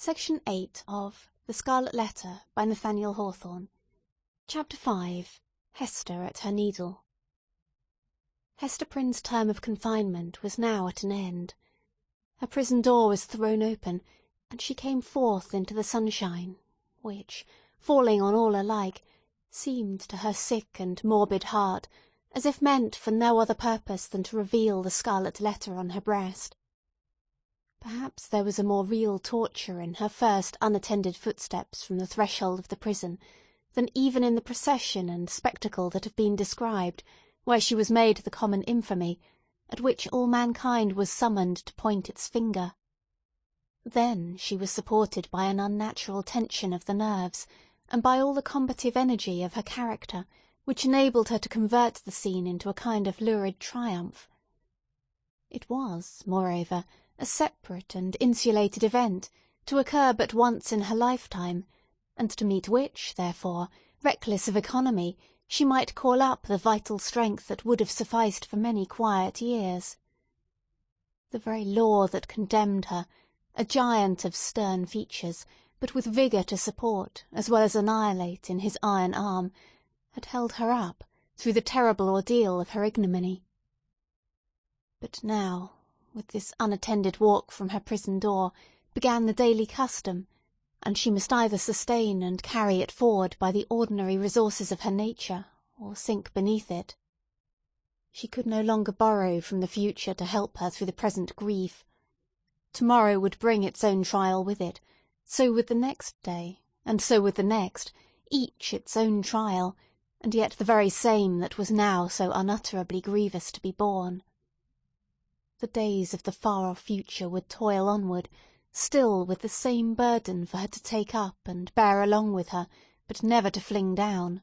Section 8 of The Scarlet Letter by Nathaniel Hawthorne. Chapter 5. Hester at her Needle. Hester Prynne's term of confinement was now at an end. Her prison door was thrown open, and she came forth into the sunshine, which, falling on all alike, seemed to her sick and morbid heart as if meant for no other purpose than to reveal the scarlet letter on her breast. Perhaps there was a more real torture in her first unattended footsteps from the threshold of the prison than even in the procession and spectacle that have been described, where she was made the common infamy, at which all mankind was summoned to point its finger. Then she was supported by an unnatural tension of the nerves, and by all the combative energy of her character, which enabled her to convert the scene into a kind of lurid triumph. It was, moreover, a separate and insulated event, to occur but once in her lifetime, and to meet which, therefore, reckless of economy, she might call up the vital strength that would have sufficed for many quiet years. The very law that condemned her, a giant of stern features, but with vigour to support as well as annihilate in his iron arm, had held her up through the terrible ordeal of her ignominy. But now, with this unattended walk from her prison door, began the daily custom, and she must either sustain and carry it forward by the ordinary resources of her nature, or sink beneath it. She could no longer borrow from the future to help her through the present grief. To-morrow would bring its own trial with it, so would the next day, and so would the next, each its own trial, and yet the very same that was now so unutterably grievous to be borne. The days of the far-off future would toil onward, still with the same burden for her to take up and bear along with her, but never to fling down.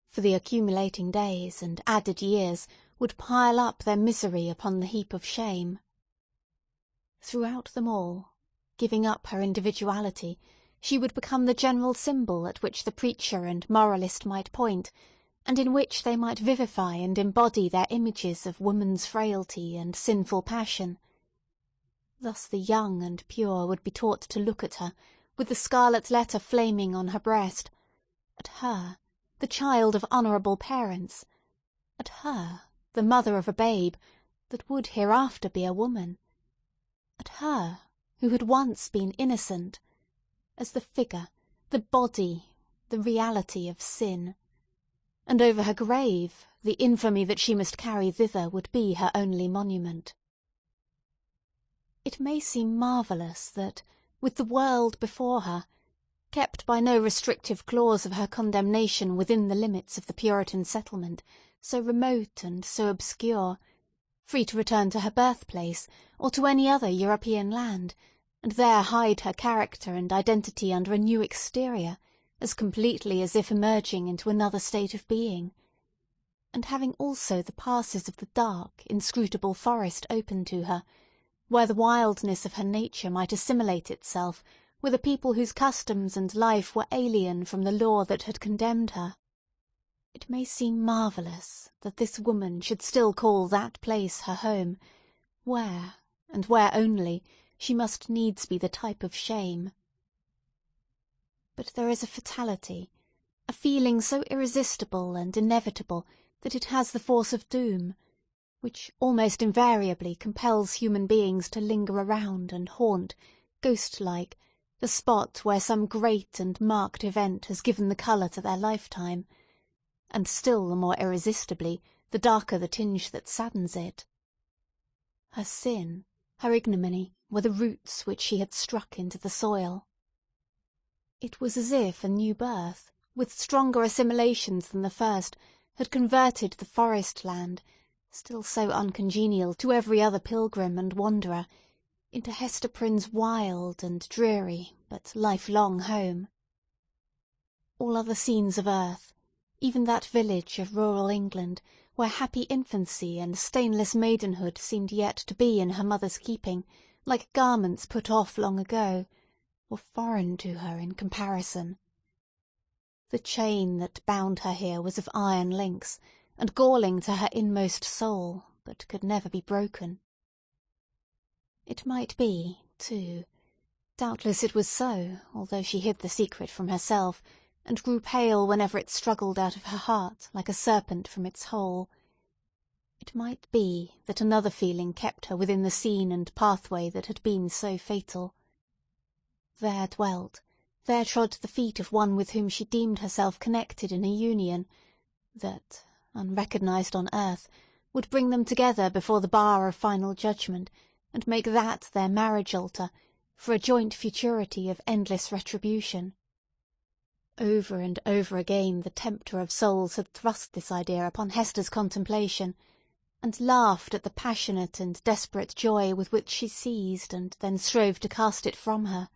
For the accumulating days and added years would pile up their misery upon the heap of shame. Throughout them all, giving up her individuality, she would become the general symbol at which the preacher and moralist might point, and in which they might vivify and embody their images of woman's frailty and sinful passion. Thus the young and pure would be taught to look at her, with the scarlet letter flaming on her breast, at her, the child of honourable parents, at her, the mother of a babe, that would hereafter be a woman, at her, who had once been innocent, as the figure, the body, the reality of sin. And over her grave, the infamy that she must carry thither would be her only monument. It may seem marvellous that, with the world before her, kept by no restrictive clause of her condemnation within the limits of the Puritan settlement, so remote and so obscure, free to return to her birthplace, or to any other European land, and there hide her character and identity under a new exterior, as completely as if emerging into another state of being, and having also the passes of the dark, inscrutable forest open to her, where the wildness of her nature might assimilate itself with a people whose customs and life were alien from the law that had condemned her. It may seem marvellous that this woman should still call that place her home, where, and where only, she must needs be the type of shame. But there is a fatality, a feeling so irresistible and inevitable that it has the force of doom, which almost invariably compels human beings to linger around and haunt, ghost-like, the spot where some great and marked event has given the colour to their lifetime, and still the more irresistibly, the darker the tinge that saddens it. Her sin, her ignominy, were the roots which she had struck into the soil. It was as if a new birth, with stronger assimilations than the first, had converted the forest land, still so uncongenial to every other pilgrim and wanderer, into Hester Prynne's wild and dreary but lifelong home. All other scenes of earth, even that village of rural England, where happy infancy and stainless maidenhood seemed yet to be in her mother's keeping, like garments put off long ago, were foreign to her in comparison. The chain that bound her here was of iron links, and galling to her inmost soul, but could never be broken. It might be, too, Doubtless it was so, although she hid the secret from herself, and grew pale whenever it struggled out of her heart like a serpent from its hole. It might be that another feeling kept her within the scene and pathway that had been so fatal. There dwelt, there trod the feet of one with whom she deemed herself connected in a union that, unrecognised on earth, would bring them together before the bar of final judgment, and make that their marriage altar, for a joint futurity of endless retribution. Over and over again the tempter of souls had thrust this idea upon Hester's contemplation, and laughed at the passionate and desperate joy with which she seized and then strove to cast it from her.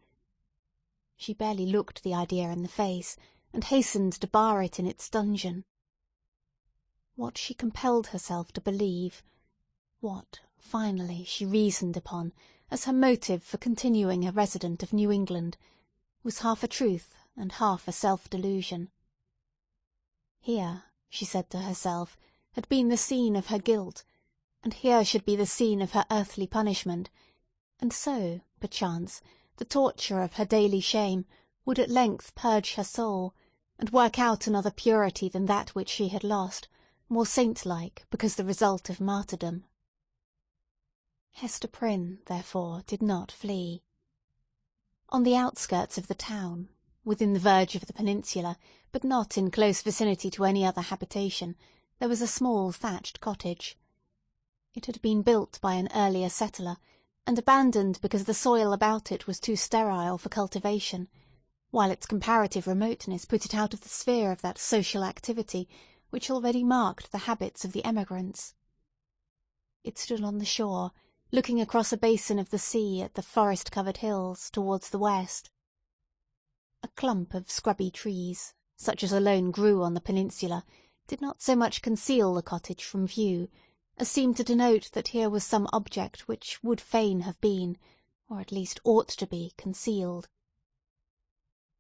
She barely looked the idea in the face, and hastened to bar it in its dungeon. What she compelled herself to believe, what, finally, she reasoned upon as her motive for continuing a resident of New England, was half a truth and half a self-delusion. Here, she said to herself, had been the scene of her guilt, and here should be the scene of her earthly punishment, and so, perchance, the torture of her daily shame would at length purge her soul, and work out another purity than that which she had lost, more saint-like because the result of martyrdom. Hester Prynne, therefore, did not flee. On the outskirts of the town, within the verge of the peninsula, but not in close vicinity to any other habitation, there was a small thatched cottage. It had been built by an earlier settler, and abandoned because the soil about it was too sterile for cultivation, while its comparative remoteness put it out of the sphere of that social activity which already marked the habits of the emigrants. It stood on the shore, looking across a basin of the sea at the forest-covered hills towards the west. A clump of scrubby trees, such as alone grew on the peninsula, did not so much conceal the cottage from view, as seemed to denote that here was some object which would fain have been, or at least ought to be, concealed.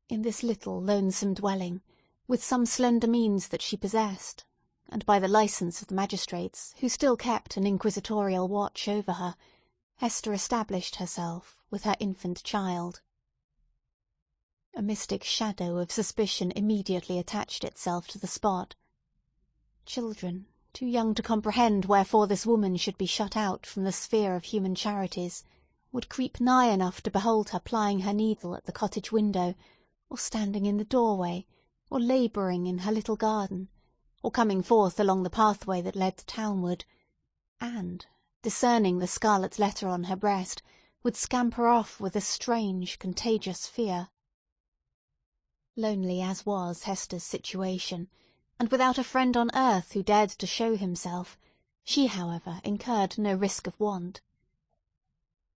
In this little lonesome dwelling, with some slender means that she possessed, and by the licence of the magistrates, who still kept an inquisitorial watch over her, Hester established herself with her infant child. A mystic shadow of suspicion immediately attached itself to the spot. Children, too young to comprehend wherefore this woman should be shut out from the sphere of human charities, would creep nigh enough to behold her plying her needle at the cottage window, or standing in the doorway, or labouring in her little garden, or coming forth along the pathway that led townward, and, discerning the scarlet letter on her breast, would scamper off with a strange, contagious fear. Lonely as was Hester's situation, and without a friend on earth who dared to show himself, she, however, incurred no risk of want.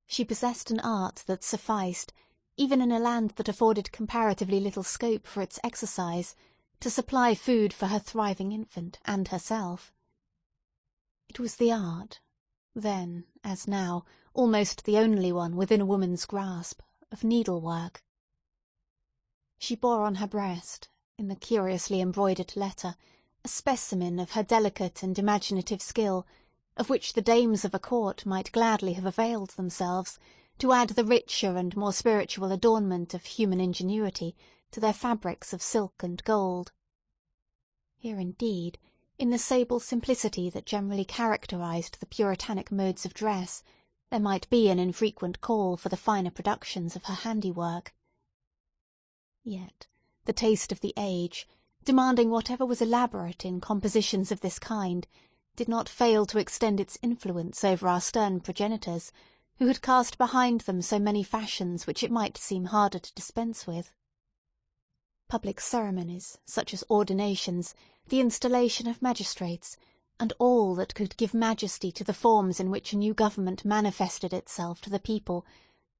She possessed an art that sufficed, even in a land that afforded comparatively little scope for its exercise, to supply food for her thriving infant and herself. It was the art, then, as now, almost the only one within a woman's grasp, of needlework. She bore on her breast, in the curiously embroidered letter, a specimen of her delicate and imaginative skill, of which the dames of a court might gladly have availed themselves, to add the richer and more spiritual adornment of human ingenuity to their fabrics of silk and gold. Here, indeed, in the sable simplicity that generally characterized the puritanic modes of dress, there might be an infrequent call for the finer productions of her handiwork. Yet the taste of the age, demanding whatever was elaborate in compositions of this kind, did not fail to extend its influence over our stern progenitors, who had cast behind them so many fashions which it might seem harder to dispense with. Public ceremonies, such as ordinations, the installation of magistrates, and all that could give majesty to the forms in which a new government manifested itself to the people,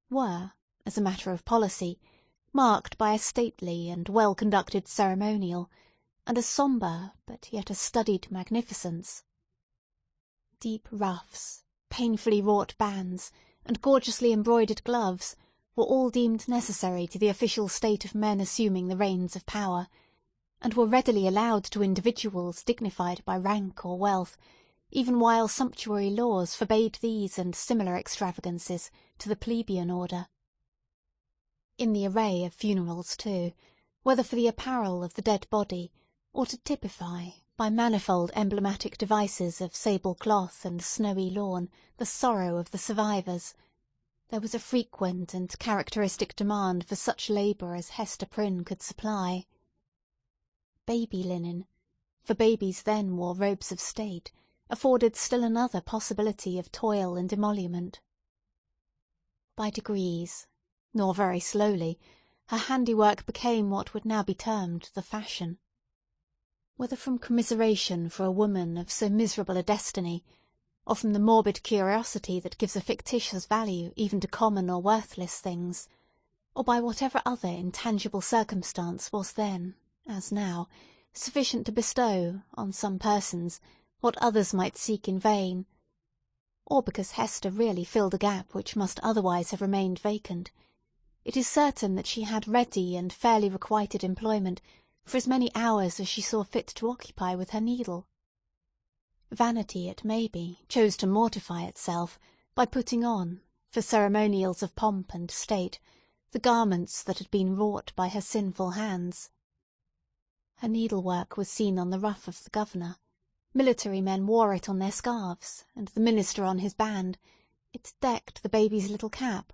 were, as a matter of policy, marked by a stately and well-conducted ceremonial, and a sombre but yet a studied magnificence. Deep ruffs, painfully wrought bands, and gorgeously embroidered gloves were all deemed necessary to the official state of men assuming the reins of power, and were readily allowed to individuals dignified by rank or wealth, even while sumptuary laws forbade these and similar extravagances to the plebeian order. in the array of funerals too, whether for the apparel of the dead body, or to typify, by manifold emblematic devices of sable cloth and snowy lawn, the sorrow of the survivors, there was a frequent and characteristic demand for such labour as Hester Prynne could supply. Baby linen, for babies then wore robes of state, afforded still another possibility of toil and emolument. By degrees, nor very slowly, her handiwork became what would now be termed the fashion. Whether from commiseration for a woman of so miserable a destiny, or from the morbid curiosity that gives a fictitious value even to common or worthless things, or by whatever other intangible circumstance was then, as now, sufficient to bestow, on some persons, what others might seek in vain, or because Hester really filled a gap which must otherwise have remained vacant, it is certain that she had ready and fairly requited employment for as many hours as she saw fit to occupy with her needle. Vanity, it may be, chose to mortify itself by putting on, for ceremonials of pomp and state, the garments that had been wrought by her sinful hands. Her needlework was seen on the ruff of the governor. Military men wore it on their scarves, and the minister on his band. It decked the baby's little cap.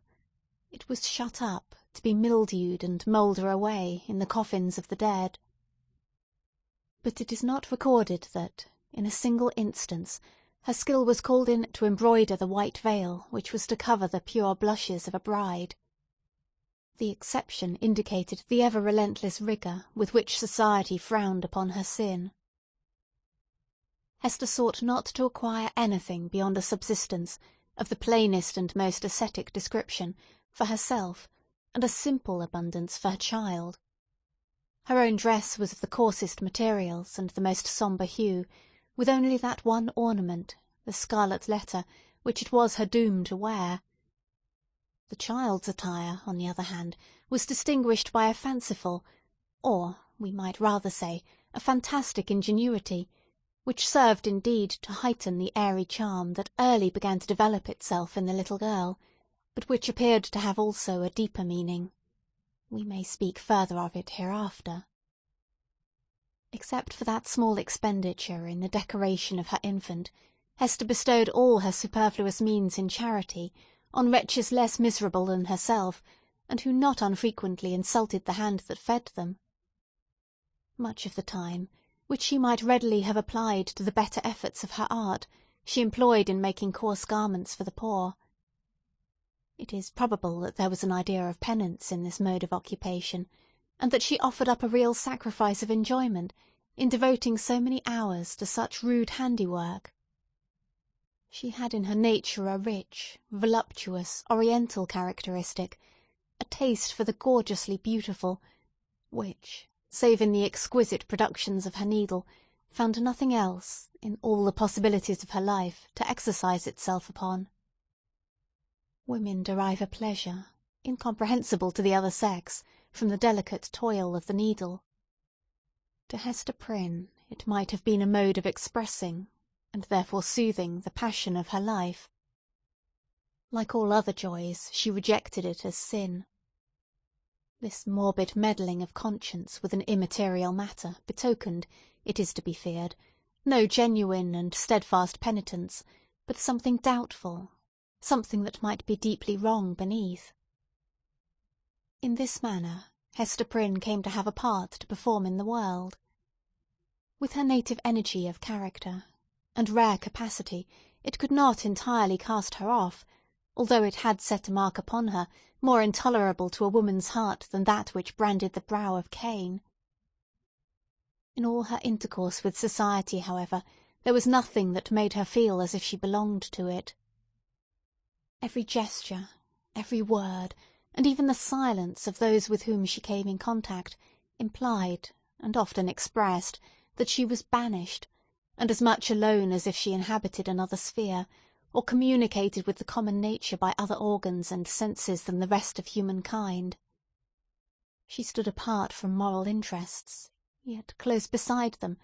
It was shut up, to be mildewed and moulder away in the coffins of the dead. But it is not recorded that, in a single instance, her skill was called in to embroider the white veil which was to cover the pure blushes of a bride. The exception indicated the ever-relentless rigour with which society frowned upon her sin. Hester sought not to acquire anything beyond a subsistence, of the plainest and most ascetic description, for herself, and a simple abundance for her child. Her own dress was of the coarsest materials and the most sombre hue, with only that one ornament, the scarlet letter, which it was her doom to wear. The child's attire, on the other hand, was distinguished by a fanciful, or, we might rather say, a fantastic ingenuity, which served indeed to heighten the airy charm that early began to develop itself in the little girl, but which appeared to have also a deeper meaning. We may speak further of it hereafter. Except for that small expenditure in the decoration of her infant, Hester bestowed all her superfluous means in charity on wretches less miserable than herself, and who not unfrequently insulted the hand that fed them. Much of the time, which she might readily have applied to the better efforts of her art, she employed in making coarse garments for the poor. It is probable that there was an idea of penance in this mode of occupation, and that she offered up a real sacrifice of enjoyment in devoting so many hours to such rude handiwork. She had in her nature a rich, voluptuous, oriental characteristic, a taste for the gorgeously beautiful, which, save in the exquisite productions of her needle, found nothing else, in all the possibilities of her life, to exercise itself upon. Women derive a pleasure, incomprehensible to the other sex, from the delicate toil of the needle. To Hester Prynne it might have been a mode of expressing, and therefore soothing, the passion of her life. Like all other joys, she rejected it as sin. This morbid meddling of conscience with an immaterial matter betokened, it is to be feared, no genuine and steadfast penitence, but something doubtful, something that might be deeply wrong beneath. In this manner, Hester Prynne came to have a part to perform in the world. With her native energy of character, and rare capacity, it could not entirely cast her off, although it had set a mark upon her more intolerable to a woman's heart than that which branded the brow of Cain. In all her intercourse with society, however, there was nothing that made her feel as if she belonged to it. Every gesture, every word, and even the silence of those with whom she came in contact, implied, and often expressed, that she was banished, and as much alone as if she inhabited another sphere, or communicated with the common nature by other organs and senses than the rest of humankind. She stood apart from moral interests, yet close beside them,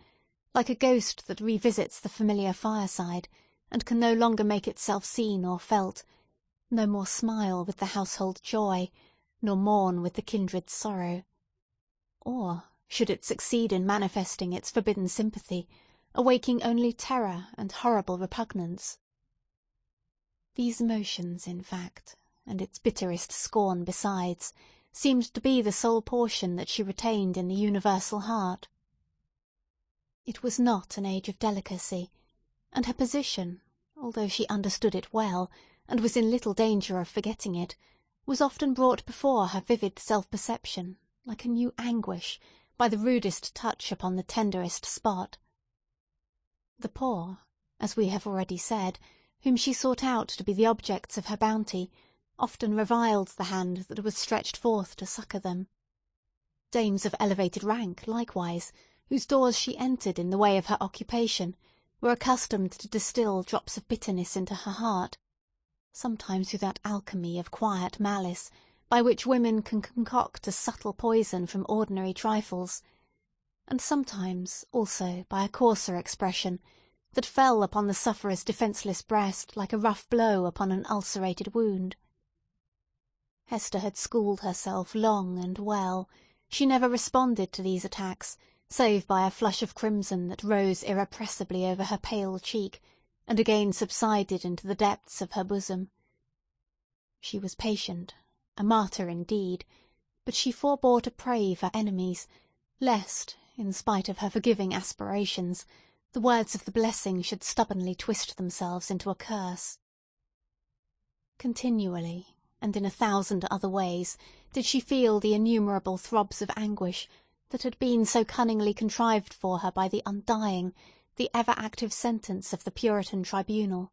like a ghost that revisits the familiar fireside, and can no longer make itself seen or felt, no more smile with the household joy, nor mourn with the kindred sorrow. Or, should it succeed in manifesting its forbidden sympathy, awaking only terror and horrible repugnance. These emotions, in fact, and its bitterest scorn besides, seemed to be the sole portion that she retained in the universal heart. It was not an age of delicacy, and her position, although she understood it well, and was in little danger of forgetting it, was often brought before her vivid self-perception, like a new anguish, by the rudest touch upon the tenderest spot. The poor, as we have already said, whom she sought out to be the objects of her bounty, often reviled the hand that was stretched forth to succour them. Dames of elevated rank, likewise, whose doors she entered in the way of her occupation, were accustomed to distil drops of bitterness into her heart, sometimes through that alchemy of quiet malice by which women can concoct a subtle poison from ordinary trifles, and sometimes also by a coarser expression that fell upon the sufferer's defenceless breast like a rough blow upon an ulcerated wound. Hester had schooled herself long and well. She never responded to these attacks, save by a flush of crimson that rose irrepressibly over her pale cheek, and again subsided into the depths of her bosom. She was patient, a martyr indeed, but she forbore to pray for enemies, lest, in spite of her forgiving aspirations, the words of the blessing should stubbornly twist themselves into a curse. Continually, and in 1,000 other ways, did she feel the innumerable throbs of anguish that had been so cunningly contrived for her by the undying, the ever-active sentence of the Puritan tribunal.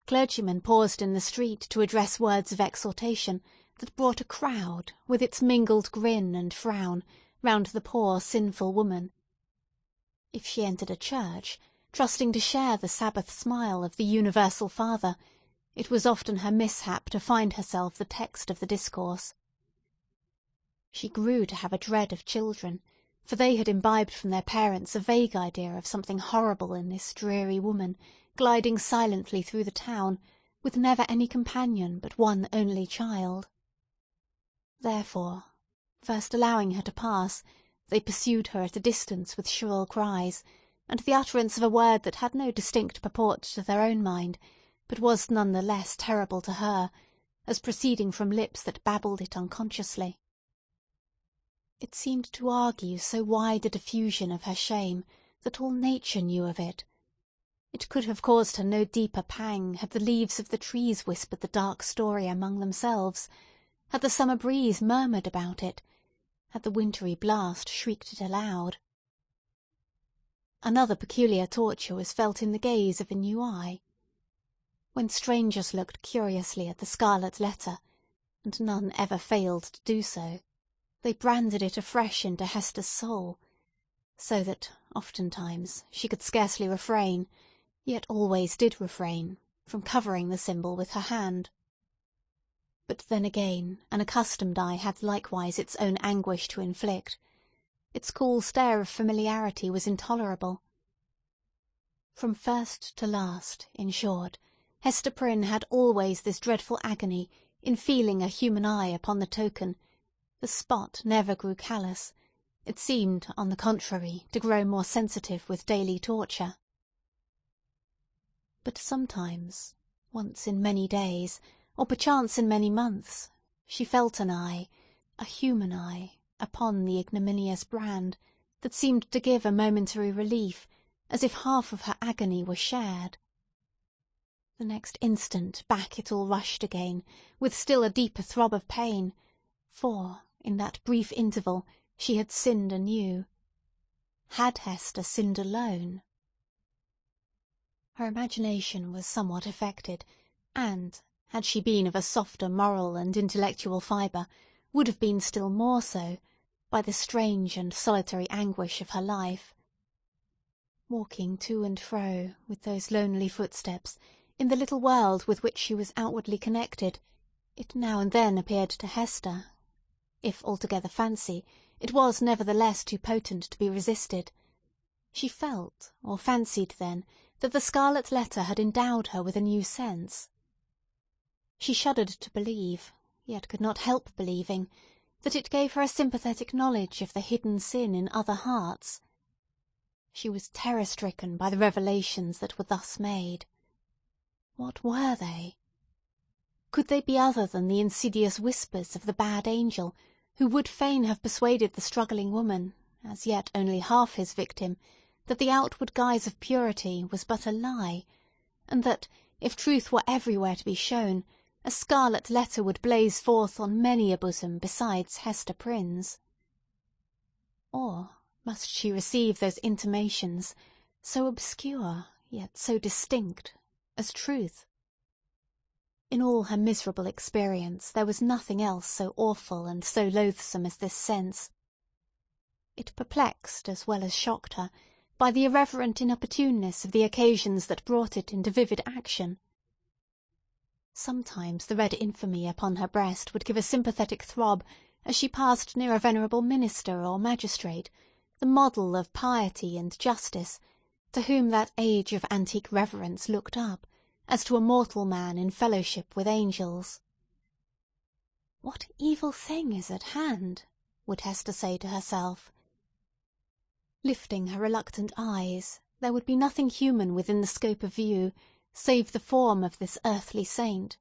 Clergymen paused in the street to address words of exhortation that brought a crowd, with its mingled grin and frown, round the poor sinful woman. If she entered a church, trusting to share the Sabbath smile of the universal Father, it was often her mishap to find herself the text of the discourse. She grew to have a dread of children, for they had imbibed from their parents a vague idea of something horrible in this dreary woman, gliding silently through the town, with never any companion but one only child. Therefore, first allowing her to pass, they pursued her at a distance with shrill cries, and the utterance of a word that had no distinct purport to their own mind, but was none the less terrible to her, as proceeding from lips that babbled it unconsciously. It seemed to argue so wide a diffusion of her shame that all nature knew of it. It could have caused her no deeper pang had the leaves of the trees whispered the dark story among themselves, had the summer breeze murmured about it, had the wintry blast shrieked it aloud. Another peculiar torture was felt in the gaze of a new eye. When strangers looked curiously at the scarlet letter, and none ever failed to do so, they branded it afresh into Hester's soul, so that, oftentimes, she could scarcely refrain, yet always did refrain, from covering the symbol with her hand. But then again, an accustomed eye had likewise its own anguish to inflict. Its cool stare of familiarity was intolerable. From first to last, in short, Hester Prynne had always this dreadful agony in feeling a human eye upon the token. The spot never grew callous. It seemed, on the contrary, to grow more sensitive with daily torture. But sometimes, once in many days, or perchance in many months, she felt an eye, a human eye, upon the ignominious brand, that seemed to give a momentary relief, as if half of her agony were shared. The next instant back it all rushed again, with still a deeper throb of pain, for, in that brief interval, she had sinned anew. Had Hester sinned alone? Her imagination was somewhat affected, and, had she been of a softer moral and intellectual fibre, would have been still more so, by the strange and solitary anguish of her life. Walking to and fro, with those lonely footsteps, in the little world with which she was outwardly connected, it now and then appeared to Hester, if altogether fancy, it was nevertheless too potent to be resisted. She felt, or fancied then, that the scarlet letter had endowed her with a new sense. She shuddered to believe, yet could not help believing, that it gave her a sympathetic knowledge of the hidden sin in other hearts. She was terror-stricken by the revelations that were thus made. What were they? Could they be other than the insidious whispers of the bad angel, who would fain have persuaded the struggling woman, as yet only half his victim, that the outward guise of purity was but a lie, and that, if truth were everywhere to be shown, a scarlet letter would blaze forth on many a bosom besides Hester Prynne's? Or must she receive those intimations, so obscure, yet so distinct, as truth? In all her miserable experience there was nothing else so awful and so loathsome as this sense. It perplexed as well as shocked her, by the irreverent inopportuneness of the occasions that brought it into vivid action. Sometimes the red infamy upon her breast would give a sympathetic throb as she passed near a venerable minister or magistrate, the model of piety and justice, to whom that age of antique reverence looked up, as to a mortal man in fellowship with angels. "What evil thing is at hand?" would Hester say to herself. Lifting her reluctant eyes, there would be nothing human within the scope of view, save the form of this earthly saint.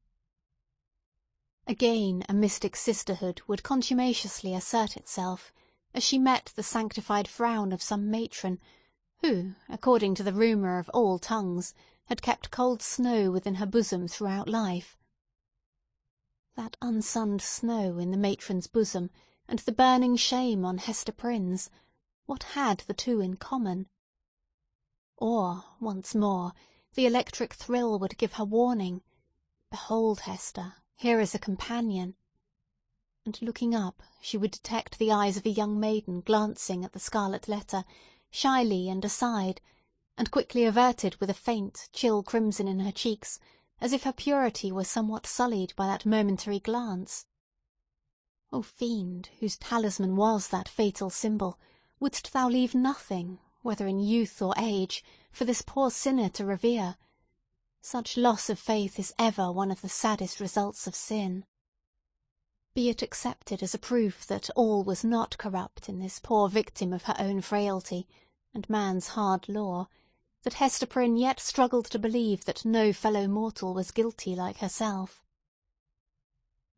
Again a mystic sisterhood would contumaciously assert itself, as she met the sanctified frown of some matron, who, according to the rumour of all tongues, had kept cold snow within her bosom throughout life. That unsunned snow in the matron's bosom, and the burning shame on Hester Prynne's, what had the two in common? Or, once more, the electric thrill would give her warning. Behold, Hester, here is a companion. And looking up, she would detect the eyes of a young maiden glancing at the scarlet letter, shyly and aside, and quickly averted with a faint, chill crimson in her cheeks, as if her purity were somewhat sullied by that momentary glance. O fiend, whose talisman was that fatal symbol, wouldst thou leave nothing, whether in youth or age, for this poor sinner to revere? Such loss of faith is ever one of the saddest results of sin. Be it accepted as a proof that all was not corrupt in this poor victim of her own frailty, and man's hard law, that Hester Prynne yet struggled to believe that no fellow mortal was guilty like herself.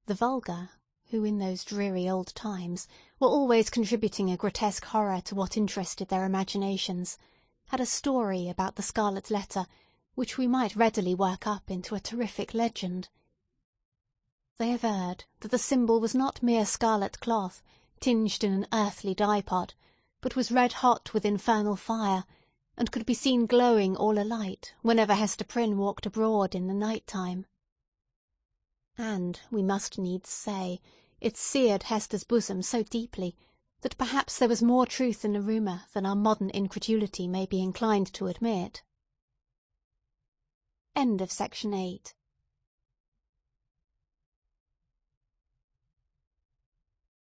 The vulgar, who in those dreary old times were always contributing a grotesque horror to what interested their imaginations, had a story about the scarlet letter which we might readily work up into a terrific legend. They averred that the symbol was not mere scarlet cloth, tinged in an earthly dye-pot, but was red-hot with infernal fire, and could be seen glowing all alight whenever Hester Prynne walked abroad in the night-time. And, we must needs say, it seared Hester's bosom so deeply that perhaps there was more truth in the rumour than our modern incredulity may be inclined to admit. Section 8.